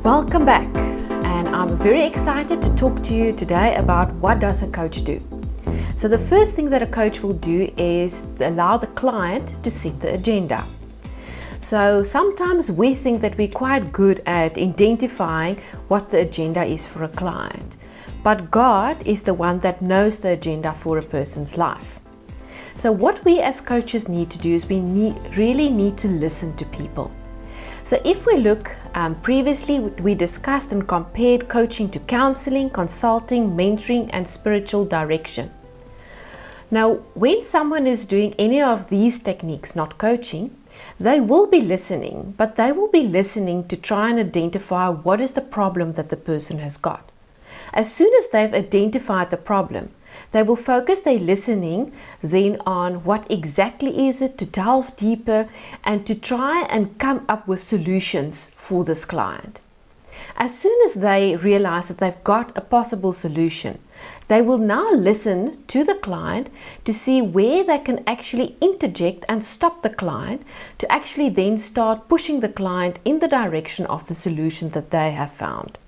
Welcome back, and I'm very excited to talk to you today about what does a coach do. So the first thing that a coach will do is allow the client to set the agenda. So sometimes we think that we're quite good at identifying what the agenda is for a client, but God is the one that knows the agenda for a person's life. So what we as coaches need to do is we really need to listen to people. So if we look, previously we discussed and compared coaching to counseling, consulting, mentoring, and spiritual direction. Now, when someone is doing any of these techniques, not coaching, they will be listening, but they will be listening to try and identify what is the problem that the person has got. As soon as they've identified the problem, they will focus their listening then on what exactly is it, to delve deeper and to try and come up with solutions for this client. As soon as they realize that they've got a possible solution, they will now listen to the client to see where they can actually interject and stop the client to actually then start pushing the client in the direction of the solution that they have found.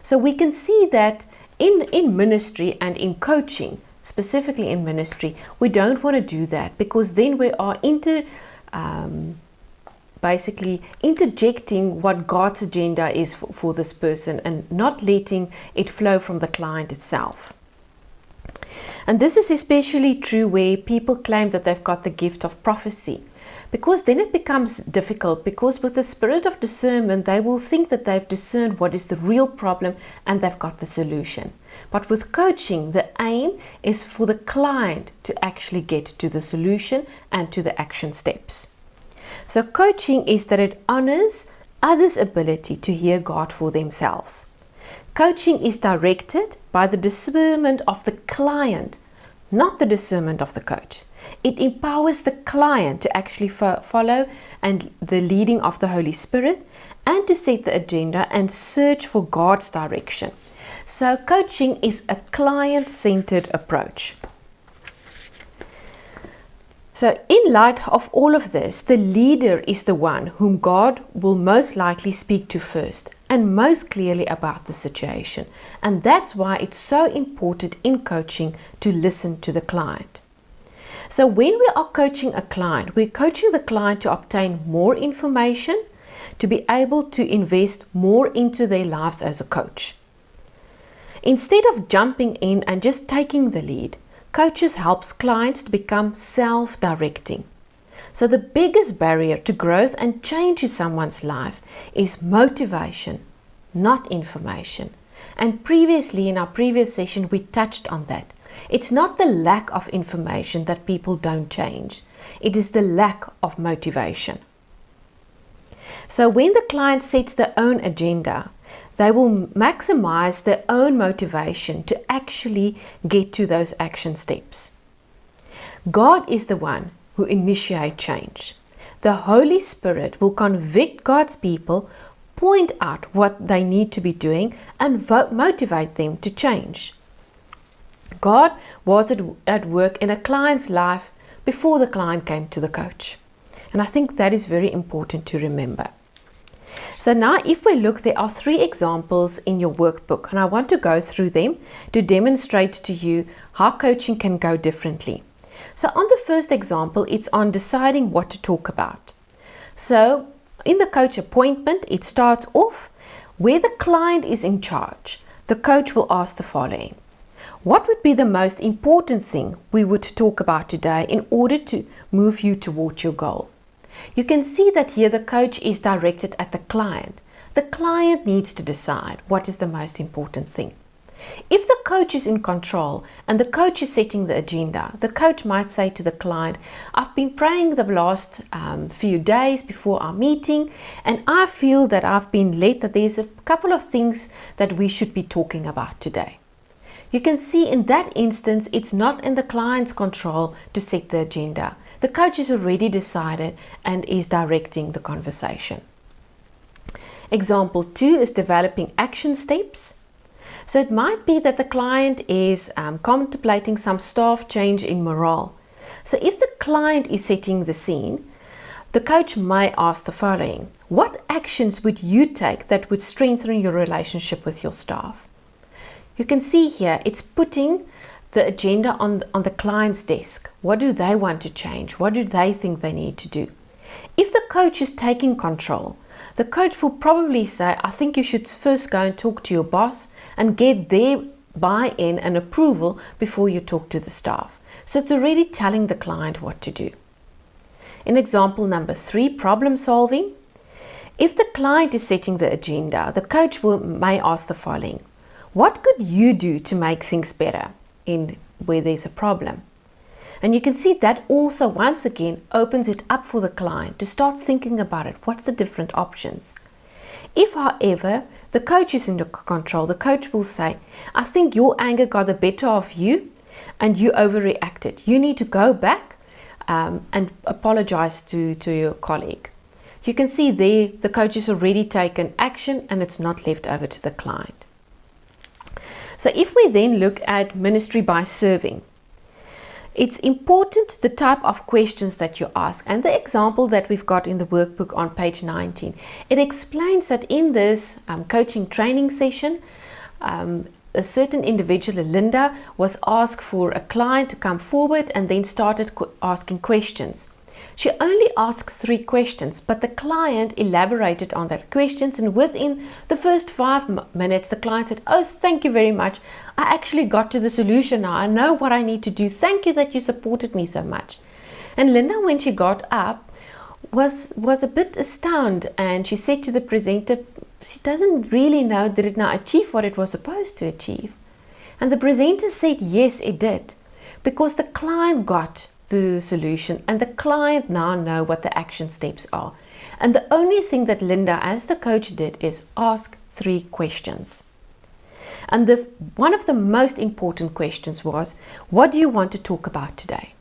So we can see that in ministry and in coaching, specifically in ministry, we don't want to do that, because then we are basically interjecting what God's agenda is for this person and not letting it flow from the client itself. And this is especially true where people claim that they've got the gift of prophecy, because then it becomes difficult, because with the spirit of discernment they will think that they've discerned what is the real problem and they've got the solution. But with coaching, the aim is for the client to actually get to the solution and to the action steps. So coaching is that it honors others' ability to hear God for themselves. Coaching is directed by the discernment of the client, not the discernment of the coach. It empowers the client to actually follow and the leading of the Holy Spirit and to set the agenda and search for God's direction. So coaching is a client-centered approach. So in light of all of this, the leader is the one whom God will most likely speak to first and most clearly about the situation. And that's why it's so important in coaching to listen to the client. So when we are coaching a client, we're coaching the client to obtain more information, to be able to invest more into their lives as a coach. Instead of jumping in and just taking the lead, coaches helps clients to become self-directing. So the biggest barrier to growth and change in someone's life is motivation, not information. And previously, in our previous session, we touched on that. It's not the lack of information that people don't change. It is the lack of motivation. So when the client sets their own agenda, they will maximize their own motivation to actually get to those action steps. God is the one who initiates change. The Holy Spirit will convict God's people, point out what they need to be doing, and motivate them to change. God was at work in a client's life before the client came to the coach. And I think that is very important to remember. So now if we look, there are 3 examples in your workbook, and I want to go through them to demonstrate to you how coaching can go differently. So on the first example, it's on deciding what to talk about. So in the coach appointment, it starts off where the client is in charge. The coach will ask the following: what would be the most important thing we would talk about today in order to move you towards your goal? You can see that here the coach is directed at the client. The client needs to decide what is the most important thing. If the coach is in control and the coach is setting the agenda, the coach might say to the client, I've been praying the last few days before our meeting, and I feel that I've been led that there's a couple of things that we should be talking about today. You can see in that instance, it's not in the client's control to set the agenda. The coach has already decided and is directing the conversation. Example 2 is developing action steps. So it might be that the client is contemplating some staff change in morale. So if the client is setting the scene, the coach may ask the following: what actions would you take that would strengthen your relationship with your staff? You can see here it's putting the agenda on the client's desk. What do they want to change? What do they think they need to do? If the coach is taking control, the coach will probably say, I think you should first go and talk to your boss and get their buy-in and approval before you talk to the staff. So it's already telling the client what to do. In example number 3, problem solving. If the client is setting the agenda, the coach may ask the following: what could you do to make things better in where there's a problem? And you can see that also once again opens it up for the client to start thinking about it. What's the different options? If, however, the coach is in control, the coach will say, I think your anger got the better of you and you overreacted. You need to go back and apologize to your colleague. You can see there the coach has already taken action and it's not left over to the client. So if we then look at ministry by serving, it's important the type of questions that you ask. And the example that we've got in the workbook on page 19, it explains that in this coaching training session, a certain individual, Linda, was asked for a client to come forward and then started asking questions. She only asked 3 questions, but the client elaborated on that questions, and within the first 5 minutes, the client said, oh, thank you very much. I actually got to the solution now. I know what I need to do. Thank you that you supported me so much. And Linda, when she got up, was a bit astounded, and she said to the presenter, she doesn't really know, did it now achieve what it was supposed to achieve? And the presenter said, yes, it did, because the client got the solution and the client now know what the action steps are. And the only thing that Linda as the coach did is ask 3 questions. And one of the most important questions was, what do you want to talk about today?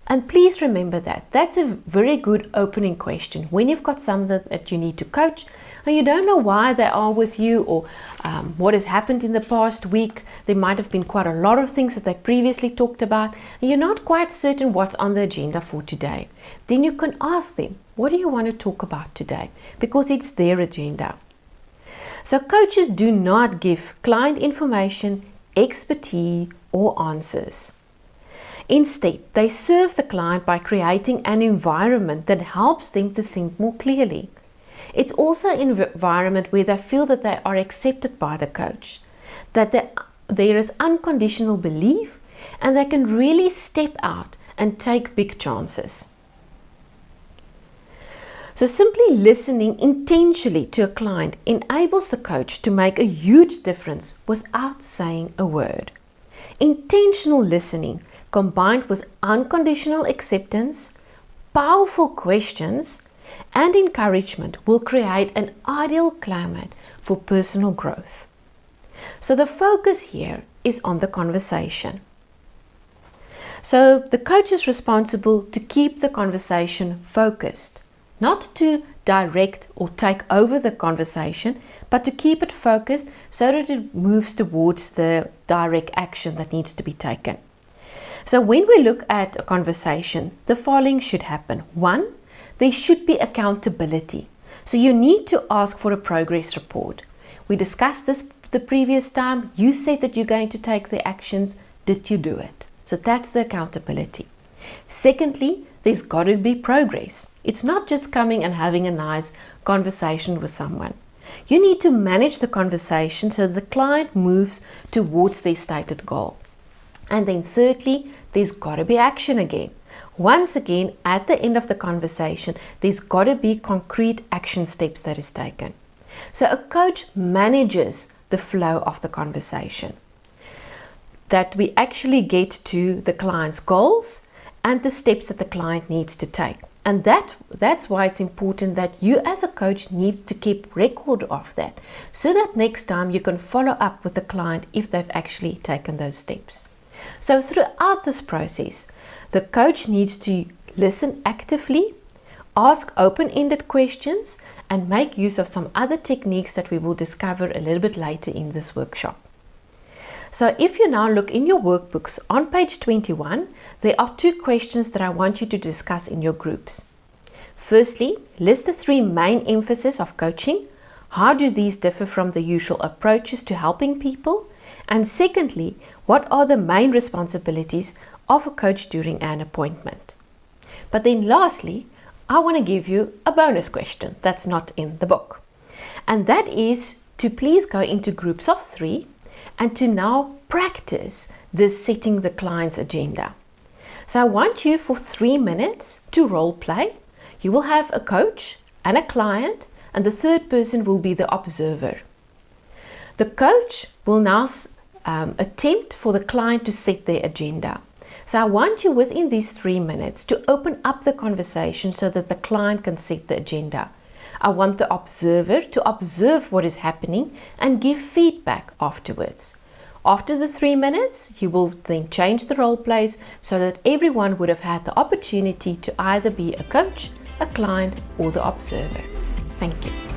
And please remember that that's a very good opening question when you've got something that you need to coach and you don't know why they are with you, or what has happened in the past week. There might have been quite a lot of things that they previously talked about, and you're not quite certain what's on the agenda for today. Then you can ask them, what do you want to talk about today? Because it's their agenda. So coaches do not give client information, expertise, or answers. Instead, they serve the client by creating an environment that helps them to think more clearly. It's also an environment where they feel that they are accepted by the coach, that there is unconditional belief, and they can really step out and take big chances. So simply listening intentionally to a client enables the coach to make a huge difference without saying a word. Intentional listening combined with unconditional acceptance, powerful questions, and encouragement will create an ideal climate for personal growth. So the focus here is on the conversation. So the coach is responsible to keep the conversation focused, not to direct or take over the conversation, but to keep it focused so that it moves towards the direct action that needs to be taken. So when we look at a conversation, the following should happen. 1, there should be accountability. So you need to ask for a progress report. We discussed this the previous time. You said that you're going to take the actions. Did you do it? So that's the accountability. Secondly, there's got to be progress. It's not just coming and having a nice conversation with someone. You need to manage the conversation so the client moves towards their stated goal. And then thirdly, there's got to be action again. Once again, at the end of the conversation, there's got to be concrete action steps that is taken. So a coach manages the flow of the conversation, that we actually get to the client's goals and the steps that the client needs to take. And that's why it's important that you as a coach need to keep record of that, so that next time you can follow up with the client if they've actually taken those steps. So throughout this process, the coach needs to listen actively, ask open-ended questions, and make use of some other techniques that we will discover a little bit later in this workshop. So if you now look in your workbooks on page 21, there are 2 questions that I want you to discuss in your groups. Firstly, list the 3 main emphases of coaching. How do these differ from the usual approaches to helping people? And secondly, what are the main responsibilities of a coach during an appointment? But then lastly, I want to give you a bonus question that's not in the book. And that is to please go into groups of 3 and to now practice this setting the client's agenda. So I want you for 3 minutes to role play. You will have a coach and a client, and the third person will be the observer. The coach will now attempt for the client to set their agenda. So I want you within these 3 minutes to open up the conversation so that the client can set the agenda. I want the observer to observe what is happening and give feedback afterwards. After the 3 minutes, you will then change the role plays so that everyone would have had the opportunity to either be a coach, a client, or the observer. Thank you.